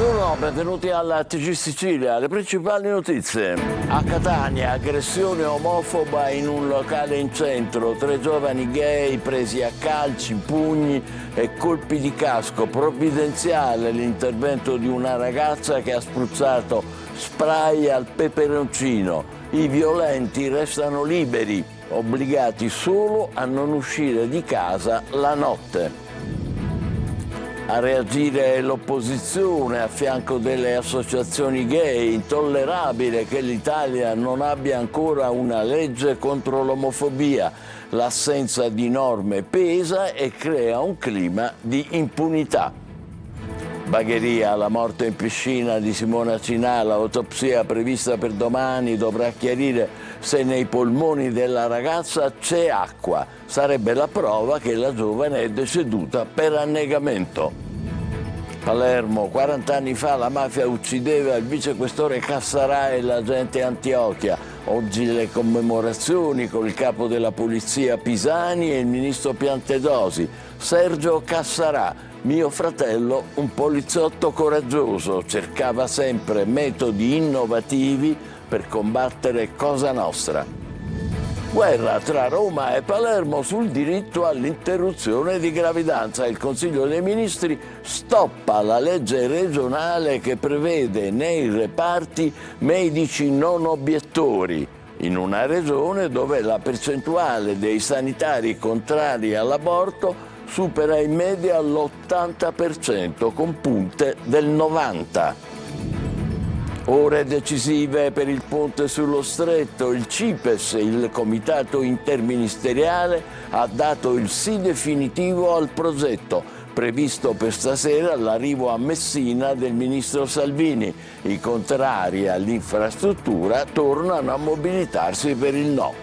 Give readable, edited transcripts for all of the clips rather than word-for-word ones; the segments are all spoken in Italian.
Buongiorno, benvenuti alla TG Sicilia. Le principali notizie. A Catania, aggressione omofoba in un locale in centro. 3 giovani gay presi a calci, pugni e colpi di casco. Provvidenziale l'intervento di una ragazza che ha spruzzato spray al peperoncino. I violenti restano liberi, obbligati solo a non uscire di casa la notte. A reagire l'opposizione a fianco delle associazioni gay. Intollerabile che l'Italia non abbia ancora una legge contro l'omofobia. L'assenza di norme pesa e crea un clima di impunità. Bagheria, la morte in piscina di Simona Cinà, l'autopsia prevista per domani dovrà chiarire se nei polmoni della ragazza c'è acqua. Sarebbe la prova che la giovane è deceduta per annegamento. Palermo, 40 anni fa la mafia uccideva il vicequestore Cassarà e l'agente Antiochia. Oggi le commemorazioni con il capo della polizia Pisani e il ministro Piantedosi. Sergio Cassarà, mio fratello, un poliziotto coraggioso, cercava sempre metodi innovativi per combattere Cosa Nostra. Guerra tra Roma e Palermo sul diritto all'interruzione di gravidanza. Il Consiglio dei Ministri stoppa la legge regionale che prevede nei reparti medici non obiettori, in una regione dove la percentuale dei sanitari contrari all'aborto supera in media l'80%, con punte del 90%. Ore decisive per il ponte sullo Stretto. Il CIPES, il Comitato Interministeriale, ha dato il sì definitivo al progetto, previsto per stasera l'arrivo a Messina del ministro Salvini. I contrari all'infrastruttura tornano a mobilitarsi per il no.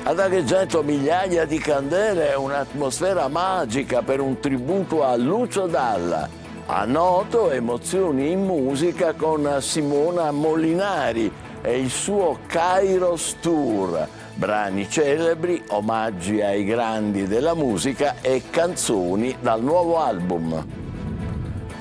Ad Agrigento migliaia di candele e un'atmosfera magica per un tributo a Lucio Dalla. A Noto emozioni in musica con Simona Molinari e il suo Kairos Tour. Brani celebri, omaggi ai grandi della musica e canzoni dal nuovo album.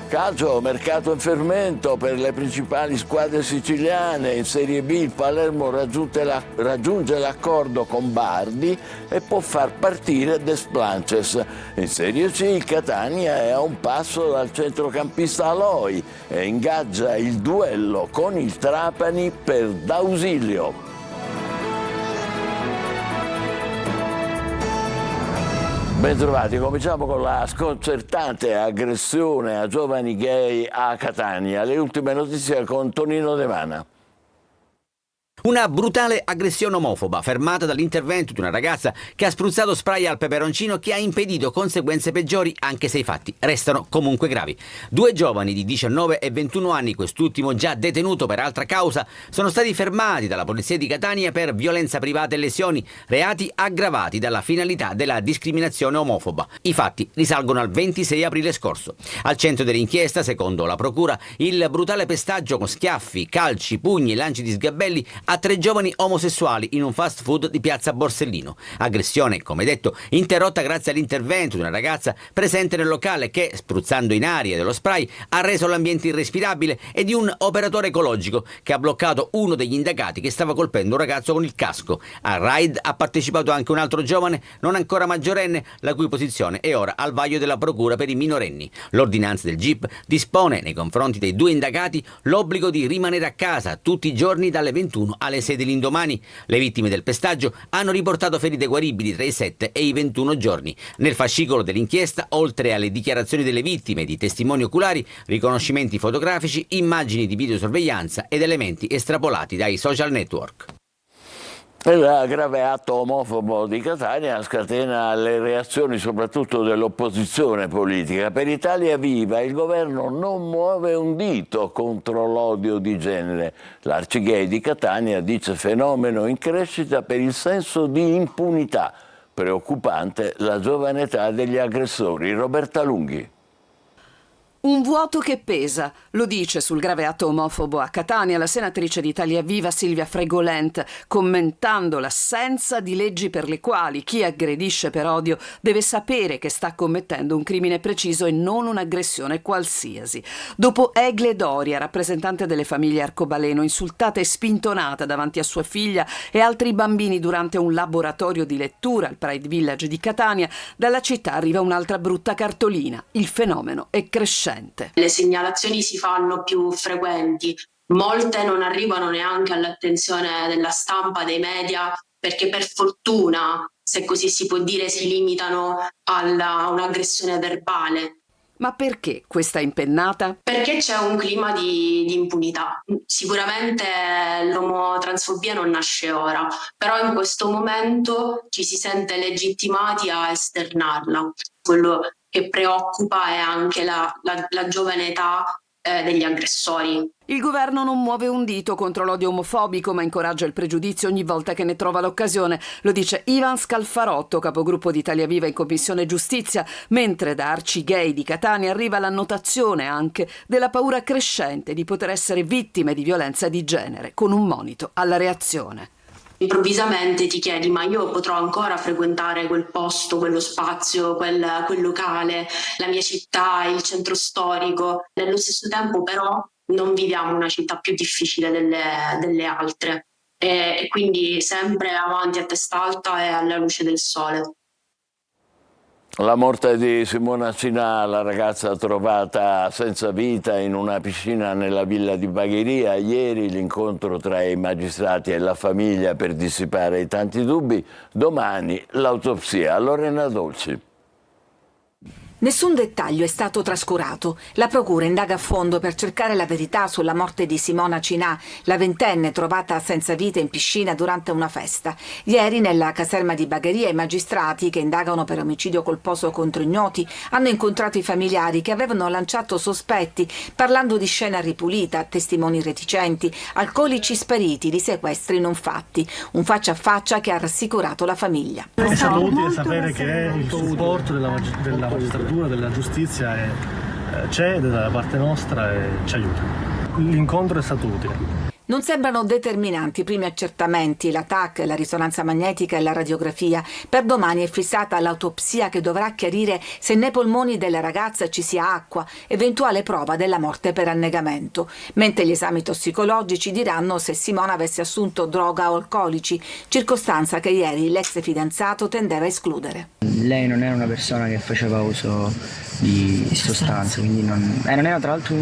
Calcio, mercato in fermento per le principali squadre siciliane. In Serie B il Palermo raggiunge l'accordo con Bardi e può far partire Desplanches. In Serie C il Catania è a un passo dal centrocampista Aloi e ingaggia il duello con il Trapani per D'Ausilio. Bentrovati, cominciamo con la sconcertante aggressione a giovani gay a Catania. Le ultime notizie con Tonino De Mana. Una brutale aggressione omofoba, fermata dall'intervento di una ragazza che ha spruzzato spray al peperoncino che ha impedito conseguenze peggiori, anche se i fatti restano comunque gravi. 2 giovani di 19 e 21 anni, quest'ultimo già detenuto per altra causa, sono stati fermati dalla polizia di Catania per violenza privata e lesioni, reati aggravati dalla finalità della discriminazione omofoba. I fatti risalgono al 26 aprile scorso. Al centro dell'inchiesta, secondo la procura, il brutale pestaggio con schiaffi, calci, pugni e lanci di sgabelli a 3 giovani omosessuali in un fast food di piazza Borsellino. Aggressione, come detto, interrotta grazie all'intervento di una ragazza presente nel locale che, spruzzando in aria dello spray, ha reso l'ambiente irrespirabile, e di un operatore ecologico che ha bloccato uno degli indagati che stava colpendo un ragazzo con il casco. Al raid ha partecipato anche un altro giovane non ancora maggiorenne, la cui posizione è ora al vaglio della procura per i minorenni. L'ordinanza del GIP dispone nei confronti dei 2 indagati l'obbligo di rimanere a casa tutti i giorni dalle 21 alle 6 dell'indomani. Le vittime del pestaggio hanno riportato ferite guaribili tra i 7 e i 21 giorni. Nel fascicolo dell'inchiesta, oltre alle dichiarazioni delle vittime, di testimoni oculari, riconoscimenti fotografici, immagini di videosorveglianza ed elementi estrapolati dai social network. Il grave atto omofobo di Catania scatena le reazioni soprattutto dell'opposizione politica. Per Italia Viva il governo non muove un dito contro l'odio di genere. L'Arcigay di Catania dice fenomeno in crescita per il senso di impunità. Preoccupante la giovane età degli aggressori. Roberta Lunghi. Un vuoto che pesa, lo dice sul grave atto omofobo a Catania la senatrice di Italia Viva Silvia Fregolent, commentando l'assenza di leggi per le quali chi aggredisce per odio deve sapere che sta commettendo un crimine preciso e non un'aggressione qualsiasi. Dopo Egle Doria, rappresentante delle famiglie arcobaleno, insultata e spintonata davanti a sua figlia e altri bambini durante un laboratorio di lettura al Pride Village di Catania, dalla città arriva un'altra brutta cartolina. Il fenomeno è crescente. Le segnalazioni si fanno più frequenti, molte non arrivano neanche all'attenzione della stampa, dei media, perché per fortuna, se così si può dire, si limitano a un'aggressione verbale. Ma perché questa impennata? Perché c'è un clima di impunità. Sicuramente l'omotransfobia non nasce ora, però in questo momento ci si sente legittimati a esternarla. Quello che preoccupa è anche la giovane età degli aggressori. Il governo non muove un dito contro l'odio omofobico, ma incoraggia il pregiudizio ogni volta che ne trova l'occasione. Lo dice Ivan Scalfarotto, capogruppo di Italia Viva in Commissione Giustizia, mentre da Arcigay di Catania arriva l'annotazione anche della paura crescente di poter essere vittime di violenza di genere, con un monito alla reazione. Improvvisamente ti chiedi: ma io potrò ancora frequentare quel posto, quello spazio, quel locale, la mia città, il centro storico? Nello stesso tempo però non viviamo una città più difficile delle altre e quindi sempre avanti a testa alta e alla luce del sole. La morte di Simona Cinà, la ragazza trovata senza vita in una piscina nella villa di Bagheria. Ieri l'incontro tra i magistrati e la famiglia per dissipare i tanti dubbi. Domani l'autopsia. Lorena Dolci. Nessun dettaglio è stato trascurato. La procura indaga a fondo per cercare la verità sulla morte di Simona Cinà, la ventenne trovata senza vita in piscina durante una festa. Ieri nella caserma di Bagheria i magistrati, che indagano per omicidio colposo contro ignoti, hanno incontrato i familiari che avevano lanciato sospetti, parlando di scena ripulita, testimoni reticenti, alcolici spariti, di sequestri non fatti. Un faccia a faccia che ha rassicurato la famiglia. È stato utile sapere che il supporto della magistratura, della giustizia c'è dalla parte nostra e ci aiuta. L'incontro è stato utile. Non sembrano determinanti i primi accertamenti, la TAC, la risonanza magnetica e la radiografia. Per domani è fissata l'autopsia che dovrà chiarire se nei polmoni della ragazza ci sia acqua, eventuale prova della morte per annegamento, mentre gli esami tossicologici diranno se Simona avesse assunto droga o alcolici, circostanza che ieri l'ex fidanzato tendeva a escludere. Lei non era una persona che faceva uso di sostanze, quindi non era tra l'altro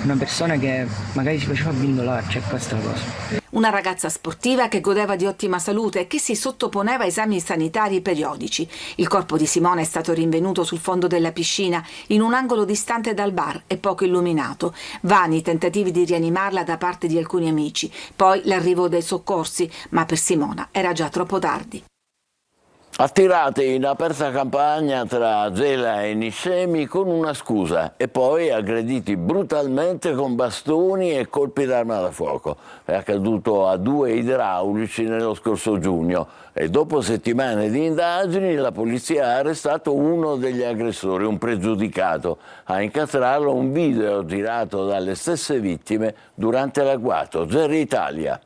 una persona che magari si faceva abbindolare, cioè questa è la cosa. Una ragazza sportiva che godeva di ottima salute e che si sottoponeva a esami sanitari periodici. Il corpo di Simona è stato rinvenuto sul fondo della piscina, in un angolo distante dal bar e poco illuminato. Vani i tentativi di rianimarla da parte di alcuni amici, poi l'arrivo dei soccorsi, ma per Simona era già troppo tardi. Attirati in aperta campagna tra Gela e Niscemi con una scusa e poi aggrediti brutalmente con bastoni e colpi d'arma da fuoco. È accaduto a 2 idraulici nello scorso giugno e dopo settimane di indagini la polizia ha arrestato uno degli aggressori, un pregiudicato. A incastrarlo un video girato dalle stesse vittime durante l'agguato. Jerry Italia.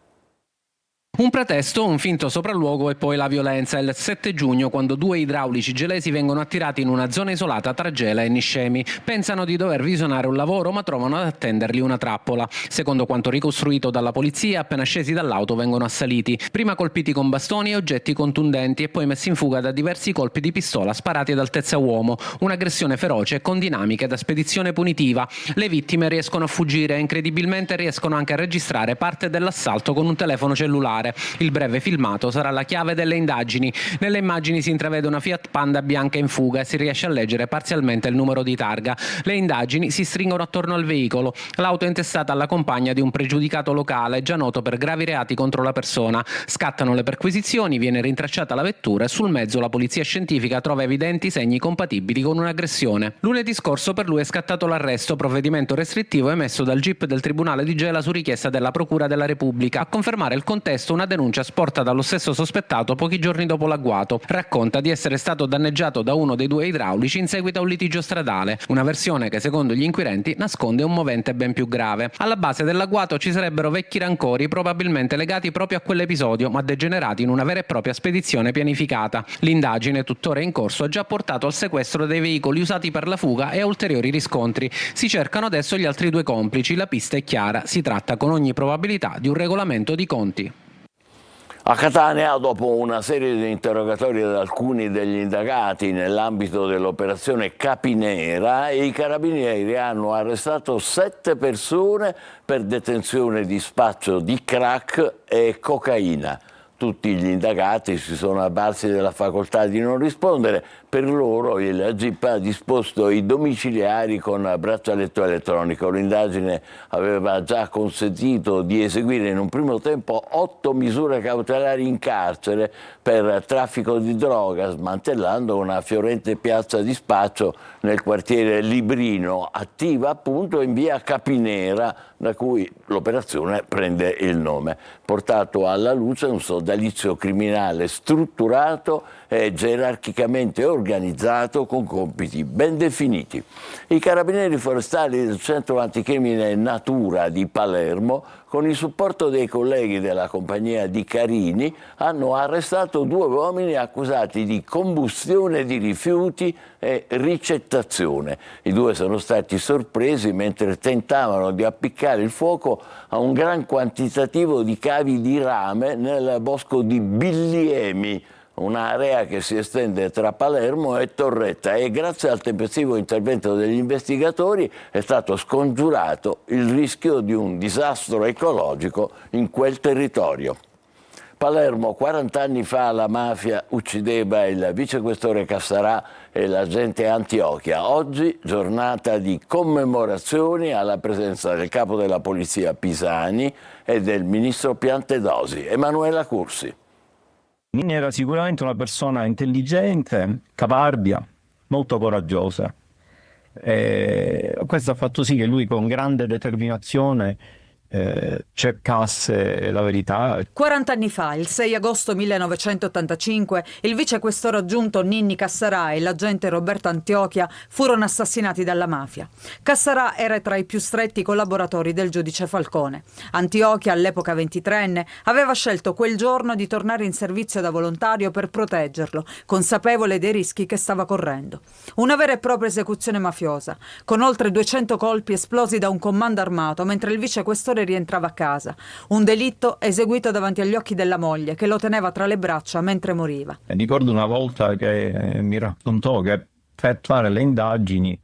Un pretesto, un finto sopralluogo e poi la violenza. Il 7 giugno, quando 2 idraulici gelesi vengono attirati in una zona isolata tra Gela e Niscemi. Pensano di dover visionare un lavoro, ma trovano ad attenderli una trappola. Secondo quanto ricostruito dalla polizia, appena scesi dall'auto vengono assaliti. Prima colpiti con bastoni e oggetti contundenti e poi messi in fuga da diversi colpi di pistola sparati ad altezza uomo. Un'aggressione feroce con dinamiche da spedizione punitiva. Le vittime riescono a fuggire e incredibilmente riescono anche a registrare parte dell'assalto con un telefono cellulare. Il breve filmato sarà la chiave delle indagini. Nelle immagini si intravede una Fiat Panda bianca in fuga e si riesce a leggere parzialmente il numero di targa. Le indagini si stringono attorno al veicolo. L'auto è intestata alla compagna di un pregiudicato locale già noto per gravi reati contro la persona. Scattano le perquisizioni, viene rintracciata la vettura e sul mezzo la polizia scientifica trova evidenti segni compatibili con un'aggressione. Lunedì scorso per lui è scattato l'arresto, provvedimento restrittivo emesso dal GIP del Tribunale di Gela su richiesta della Procura della Repubblica. A confermare il contesto una denuncia sporta dallo stesso sospettato pochi giorni dopo l'agguato. Racconta di essere stato danneggiato da uno dei due idraulici in seguito a un litigio stradale, una versione che secondo gli inquirenti nasconde un movente ben più grave. Alla base dell'agguato ci sarebbero vecchi rancori, probabilmente legati proprio a quell'episodio, ma degenerati in una vera e propria spedizione pianificata. L'indagine, tuttora in corso, ha già portato al sequestro dei veicoli usati per la fuga e a ulteriori riscontri. Si cercano adesso gli altri due complici. La pista è chiara, si tratta con ogni probabilità di un regolamento di conti. A Catania, dopo una serie di interrogatori ad alcuni degli indagati nell'ambito dell'operazione Capinera, i carabinieri hanno arrestato 7 persone per detenzione di spaccio di crack e cocaina. Tutti gli indagati si sono avvalsi della facoltà di non rispondere. Per loro il GIP ha disposto i domiciliari con braccialetto elettronico. L'indagine aveva già consentito di eseguire in un primo tempo 8 misure cautelari in carcere per traffico di droga, smantellando una fiorente piazza di spaccio nel quartiere Librino, attiva appunto in via Capinera, da cui l'operazione prende il nome. Portato alla luce un sodalizio criminale strutturato e gerarchicamente organizzato con compiti ben definiti. I carabinieri forestali del Centro Anticrimine Natura di Palermo, con il supporto dei colleghi della compagnia di Carini, hanno arrestato 2 uomini accusati di combustione di rifiuti e ricettazione. I 2 sono stati sorpresi mentre tentavano di appiccare il fuoco a un gran quantitativo di cavi di rame nel bosco di Billiemi, un'area che si estende tra Palermo e Torretta, e grazie al tempestivo intervento degli investigatori è stato scongiurato il rischio di un disastro ecologico in quel territorio. Palermo, 40 anni fa la mafia uccideva il vicequestore Cassarà e l'agente Antiochia. Oggi giornata di commemorazioni alla presenza del capo della polizia Pisani e del ministro Piantedosi. Emanuela Cursi. Ninni era sicuramente una persona intelligente, caparbia, molto coraggiosa. Questo ha fatto sì che lui con grande determinazione cercasse la verità. 40 anni fa, il 6 agosto 1985, il vicequestore aggiunto Ninni Cassarà e l'agente Roberto Antiochia furono assassinati dalla mafia. Cassarà era tra i più stretti collaboratori del giudice Falcone. Antiochia, all'epoca 23enne, aveva scelto quel giorno di tornare in servizio da volontario per proteggerlo, consapevole dei rischi che stava correndo. Una vera e propria esecuzione mafiosa, con oltre 200 colpi esplosi da un comando armato mentre il vicequestore rientrava a casa. Un delitto eseguito davanti agli occhi della moglie, che lo teneva tra le braccia mentre moriva. Ricordo una volta che mi raccontò che per effettuare le indagini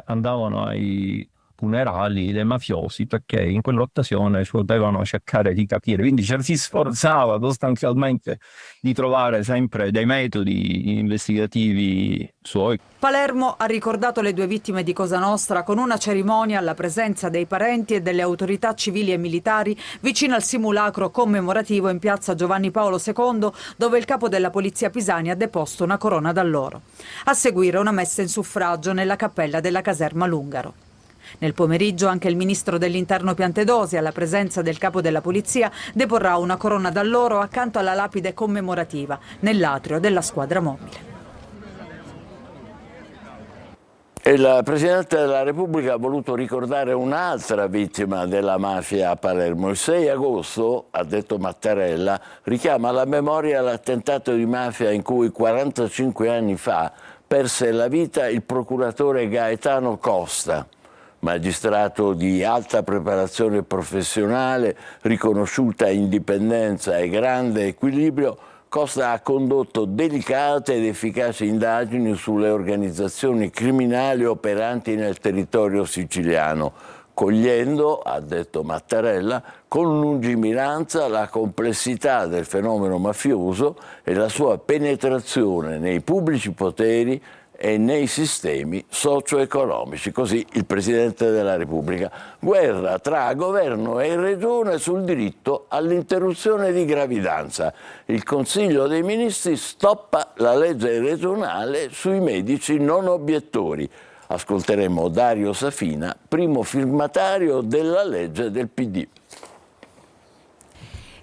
andavano ai funerali dei mafiosi perché in quell'occasione potevano cercare di capire, quindi si sforzava sostanzialmente di trovare sempre dei metodi investigativi suoi. Palermo ha ricordato le 2 vittime di Cosa Nostra con una cerimonia alla presenza dei parenti e delle autorità civili e militari vicino al simulacro commemorativo in piazza Giovanni Paolo II, dove il capo della polizia Pisani ha deposto una corona d'alloro. A seguire una messa in suffragio nella cappella della caserma Lungaro. Nel pomeriggio anche il ministro dell'Interno Piantedosi, alla presenza del capo della polizia, deporrà una corona d'alloro accanto alla lapide commemorativa nell'atrio della squadra mobile. Il Presidente della Repubblica ha voluto ricordare un'altra vittima della mafia a Palermo. Il 6 agosto, ha detto Mattarella, richiama alla memoria l'attentato di mafia in cui 45 anni fa perse la vita il procuratore Gaetano Costa. Magistrato di alta preparazione professionale, riconosciuta indipendenza e grande equilibrio, Costa ha condotto delicate ed efficaci indagini sulle organizzazioni criminali operanti nel territorio siciliano, cogliendo, ha detto Mattarella, con lungimiranza la complessità del fenomeno mafioso e la sua penetrazione nei pubblici poteri e nei sistemi socio-economici. Così il Presidente della Repubblica. Guerra tra governo e regione sul diritto all'interruzione di gravidanza. Il Consiglio dei Ministri stoppa la legge regionale sui medici non obiettori. Ascolteremo Dario Safina, primo firmatario della legge del PD.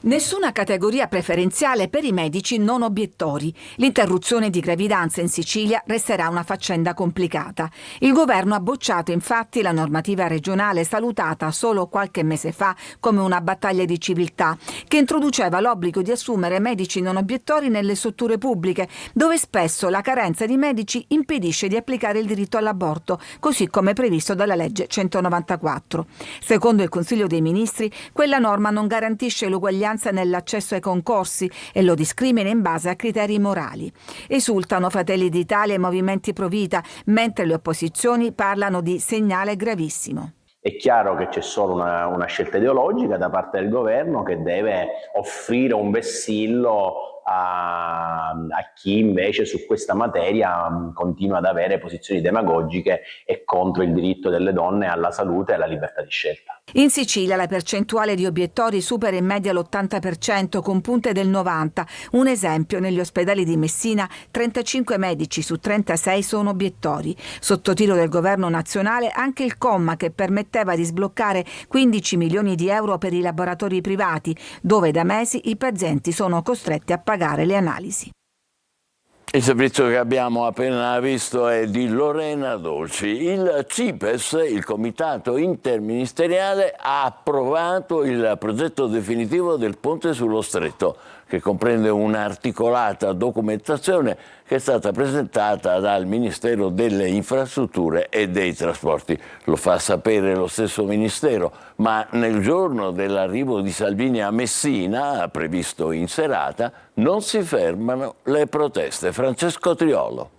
Nessuna categoria preferenziale per i medici non obiettori. L'interruzione di gravidanza in Sicilia resterà una faccenda complicata. Il governo ha bocciato infatti la normativa regionale salutata solo qualche mese fa come una battaglia di civiltà, che introduceva l'obbligo di assumere medici non obiettori nelle strutture pubbliche, dove spesso la carenza di medici impedisce di applicare il diritto all'aborto, così come previsto dalla legge 194. Secondo il Consiglio dei Ministri, quella norma non garantisce l'uguaglianza nell'accesso ai concorsi e lo discrimina in base a criteri morali. Esultano Fratelli d'Italia e movimenti pro vita, mentre le opposizioni parlano di segnale gravissimo. È chiaro che c'è solo una scelta ideologica da parte del governo che deve offrire un vessillo a chi invece su questa materia continua ad avere posizioni demagogiche e contro il diritto delle donne alla salute e alla libertà di scelta. In Sicilia la percentuale di obiettori supera in media l'80% con punte del 90%. Un esempio: negli ospedali di Messina 35 medici su 36 sono obiettori. Sotto tiro del governo nazionale anche il comma che permetteva di sbloccare 15 milioni di euro per i laboratori privati, dove da mesi i pazienti sono costretti a pagare le analisi. Il servizio che abbiamo appena visto è di Lorena Dolci. Il CIPES, il Comitato Interministeriale, ha approvato il progetto definitivo del ponte sullo Stretto, che comprende un'articolata documentazione che è stata presentata dal Ministero delle Infrastrutture e dei Trasporti. Lo fa sapere lo stesso Ministero, ma nel giorno dell'arrivo di Salvini a Messina, previsto in serata, non si fermano le proteste. Francesco Triolo.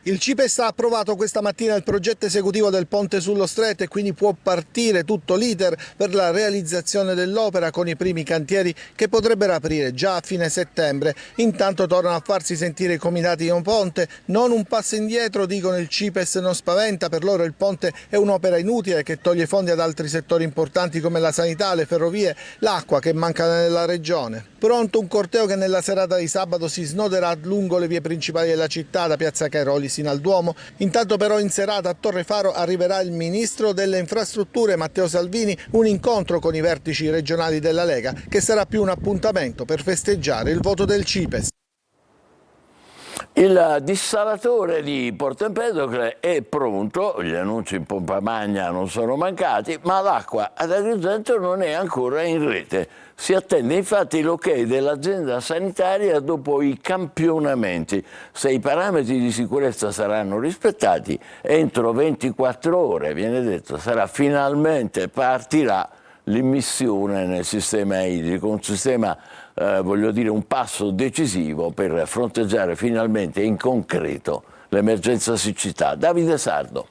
Il CIPES ha approvato questa mattina il progetto esecutivo del ponte sullo Stretto e quindi può partire tutto l'iter per la realizzazione dell'opera con i primi cantieri che potrebbero aprire già a fine settembre. Intanto tornano a farsi sentire i comitati di un ponte, non un passo indietro, dicono il CIPES non spaventa, per loro il ponte è un'opera inutile che toglie fondi ad altri settori importanti come la sanità, le ferrovie, l'acqua che manca nella regione. Pronto un corteo che nella serata di sabato si snoderà lungo le vie principali della città, da Piazza Cairoli sino al Duomo. Intanto però in serata a Torre Faro arriverà il Ministro delle Infrastrutture Matteo Salvini, un incontro con i vertici regionali della Lega che sarà più un appuntamento per festeggiare il voto del CIPES. Il dissalatore di Porto Empedocle è pronto, gli annunci in pompa magna non sono mancati, ma l'acqua ad Agrigento non è ancora in rete. Si attende infatti l'ok dell'azienda sanitaria dopo i campionamenti. Se i parametri di sicurezza saranno rispettati, entro 24 ore, viene detto, partirà l'immissione nel sistema idrico, un sistema, un passo decisivo per fronteggiare finalmente in concreto l'emergenza siccità. Davide Sardo.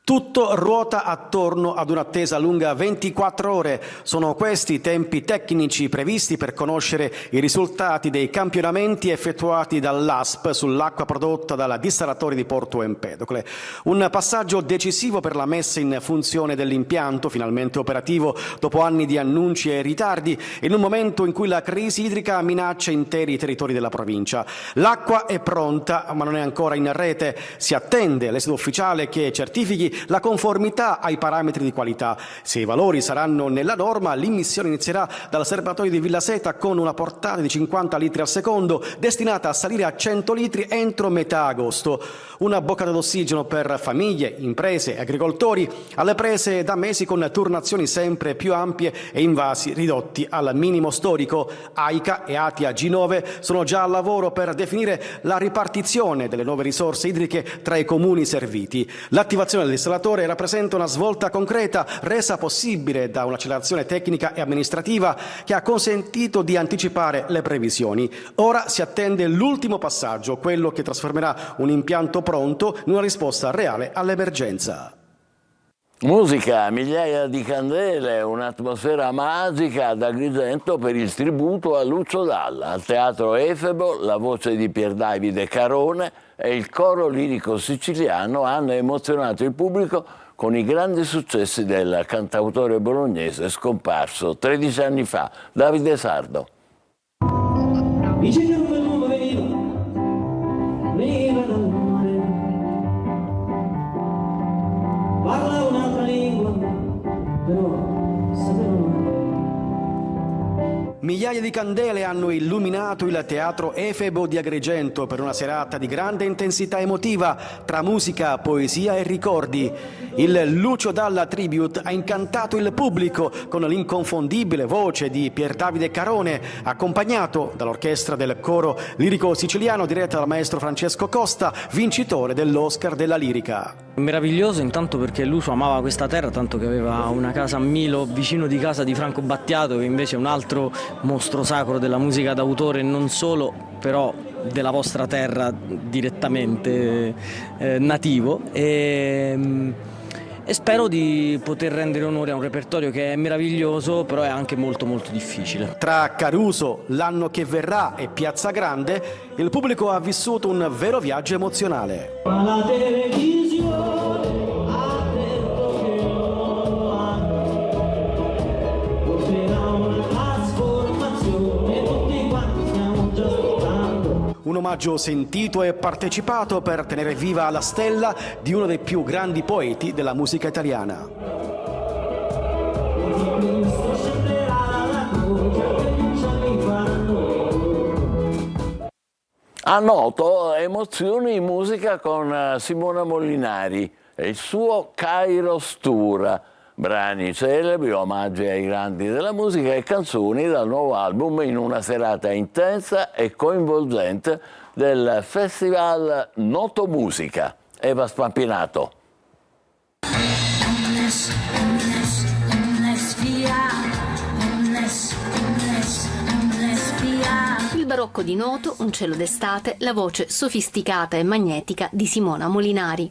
Tutto ruota attorno ad un'attesa lunga 24 ore. Sono questi i tempi tecnici previsti per conoscere i risultati dei campionamenti effettuati dall'ASP sull'acqua prodotta dalla dissalatoria di Porto Empedocle. Un passaggio decisivo per la messa in funzione dell'impianto, finalmente operativo dopo anni di annunci e ritardi, in un momento in cui la crisi idrica minaccia interi territori della provincia. L'acqua è pronta, ma non è ancora in rete. Si attende l'esito ufficiale che certifichi la conformità ai parametri di qualità. Se i valori saranno nella norma, l'immissione inizierà dal serbatoio di Villaseta con una portata di 50 litri al secondo, destinata a salire a 100 litri entro metà agosto. Una boccata d'ossigeno per famiglie, imprese e agricoltori, alle prese da mesi con turnazioni sempre più ampie e invasi ridotti al minimo storico. AICA e Atia G9 sono già al lavoro per definire la ripartizione delle nuove risorse idriche tra i comuni serviti. L'attivazione del dissalatore rappresenta una svolta concreta resa possibile da un'accelerazione tecnica e amministrativa che ha consentito di anticipare le previsioni. Ora si attende l'ultimo passaggio, quello che trasformerà un impianto pronto in una risposta reale all'emergenza. Musica, migliaia di candele, un'atmosfera magica ad Agrigento per il tributo a Lucio Dalla. Al Teatro Efebo la voce di Pier Davide Carone e il coro lirico siciliano hanno emozionato il pubblico con i grandi successi del cantautore bolognese scomparso 13 anni fa. Davide Sardo. Veniva dal mare, parla un'altra lingua, però sapeva male. Migliaia di candele hanno illuminato il Teatro Efebo di Agrigento per una serata di grande intensità emotiva tra musica, poesia e ricordi. Il Lucio Dalla Tribute ha incantato il pubblico con l'inconfondibile voce di Pier Davide Carone, accompagnato dall'orchestra del coro lirico siciliano diretta dal maestro Francesco Costa, vincitore dell'Oscar della lirica. Meraviglioso intanto perché Lucio amava questa terra, tanto che aveva una casa a Milo vicino di casa di Franco Battiato, che invece è un altro mostro sacro della musica d'autore, non solo però della vostra terra direttamente nativo, e spero di poter rendere onore a un repertorio che è meraviglioso, però è anche molto molto difficile. Tra Caruso, L'anno che verrà e Piazza Grande, il pubblico ha vissuto un vero viaggio emozionale. La televisione ha detto che porterà una trasformazione, tutti quanti stiamo già aspettando. Un omaggio sentito e partecipato per tenere viva la stella di uno dei più grandi poeti della musica italiana. A Noto emozioni in musica con Simona Molinari e il suo Kairos Tour, brani celebri, omaggi ai grandi della musica e canzoni dal nuovo album in una serata intensa e coinvolgente del Festival Noto Musica. Eva Spampinato. Il barocco di Noto, un cielo d'estate, la voce sofisticata e magnetica di Simona Molinari.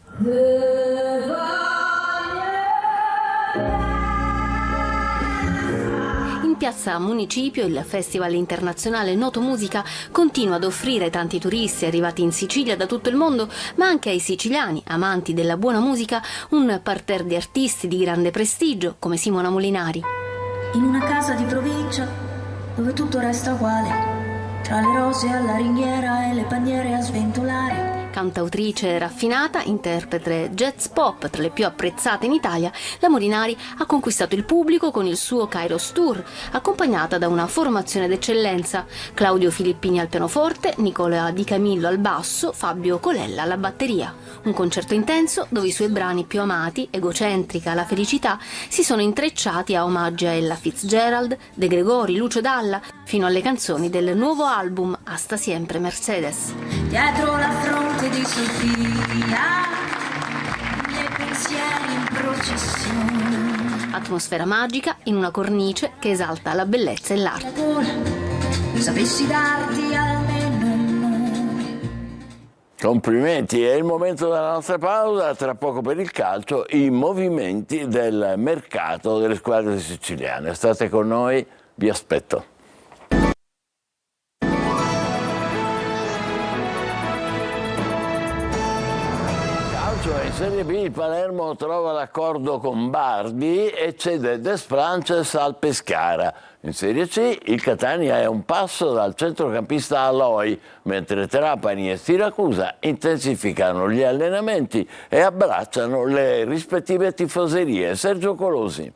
In piazza Municipio il Festival Internazionale Noto Musica continua ad offrire ai tanti turisti arrivati in Sicilia da tutto il mondo, ma anche ai siciliani, amanti della buona musica, un parterre di artisti di grande prestigio come Simona Molinari. In una casa di provincia dove tutto resta uguale, tra le rose alla ringhiera e le bandiere a sventolare. Cantautrice raffinata, interprete jazz pop tra le più apprezzate in Italia, la Molinari ha conquistato il pubblico con il suo Kairos Tour, accompagnata da una formazione d'eccellenza: Claudio Filippini al pianoforte, Nicola Di Camillo al basso, Fabio Colella alla batteria. Un concerto intenso dove i suoi brani più amati, Egocentrica, La felicità, si sono intrecciati a omaggi a Ella Fitzgerald, De Gregori, Lucio Dalla, fino alle canzoni del nuovo album Hasta Siempre Mercedes. Dietro la fronte di Sofia, i miei pensieri in processione. Atmosfera magica in una cornice che esalta la bellezza e l'arte. Sapessi darti almeno un nome. Complimenti, è il momento della nostra pausa, tra poco per il calcio, i movimenti del mercato delle squadre siciliane. State con noi, vi aspetto. In Serie B il Palermo trova l'accordo con Bardi e cede Desplanches al Pescara. In Serie C il Catania è un passo dal centrocampista Aloi, mentre Trapani e Siracusa intensificano gli allenamenti e abbracciano le rispettive tifoserie. Sergio Colosi.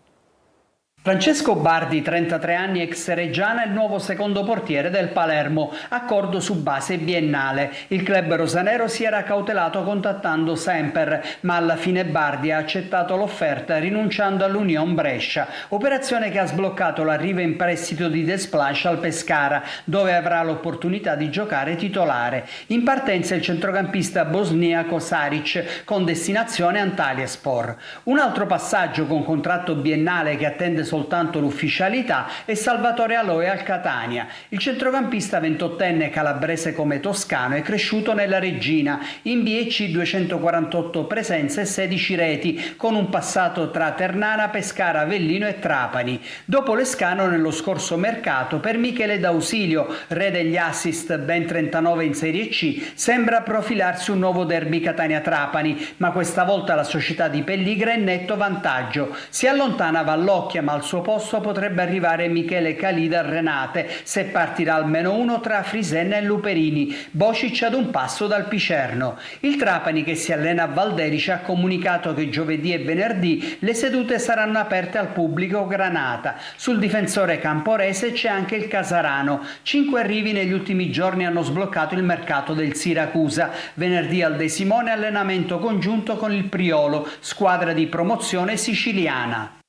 Francesco Bardi, 33 anni, ex Reggiana, è il nuovo secondo portiere del Palermo, accordo su base biennale. Il club rosanero si era cautelato contattando Semper, ma alla fine Bardi ha accettato l'offerta rinunciando all'Union Brescia, operazione che ha sbloccato l'arrivo in prestito di Desplanches al Pescara, dove avrà l'opportunità di giocare titolare. In partenza il centrocampista bosniaco Saric, con destinazione Antalyaspor. Un altro passaggio con contratto biennale che attende soltanto l'ufficialità è Salvatore Aloi al Catania. Il centrocampista 28enne calabrese come toscano è cresciuto nella Reggina, in BC 248 presenze e 16 reti, con un passato tra Ternana, Pescara, Avellino e Trapani. Dopo l'escano nello scorso mercato, per Michele D'Ausilio, re degli assist, ben 39 in Serie C, sembra profilarsi un nuovo derby Catania-Trapani, ma questa volta la società di Pelligra è in netto vantaggio. Si allontana Vallocchia, ma al Al suo posto potrebbe arrivare Michele Calida Renate, se partirà almeno uno tra Frisenna e Luperini. Bocic ad un passo dal Picerno. Il Trapani, che si allena a Valderice, ha comunicato che giovedì e venerdì le sedute saranno aperte al pubblico granata. Sul difensore camporese c'è anche il Casarano. 5 arrivi negli ultimi giorni hanno sbloccato il mercato del Siracusa. Venerdì al De Simone allenamento congiunto con il Priolo, squadra di promozione siciliana.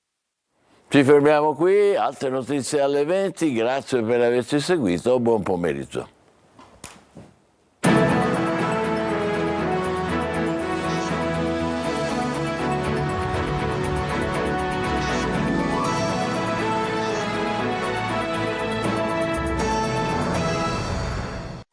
Ci fermiamo qui, altre notizie alle 20, grazie per averci seguito, buon pomeriggio.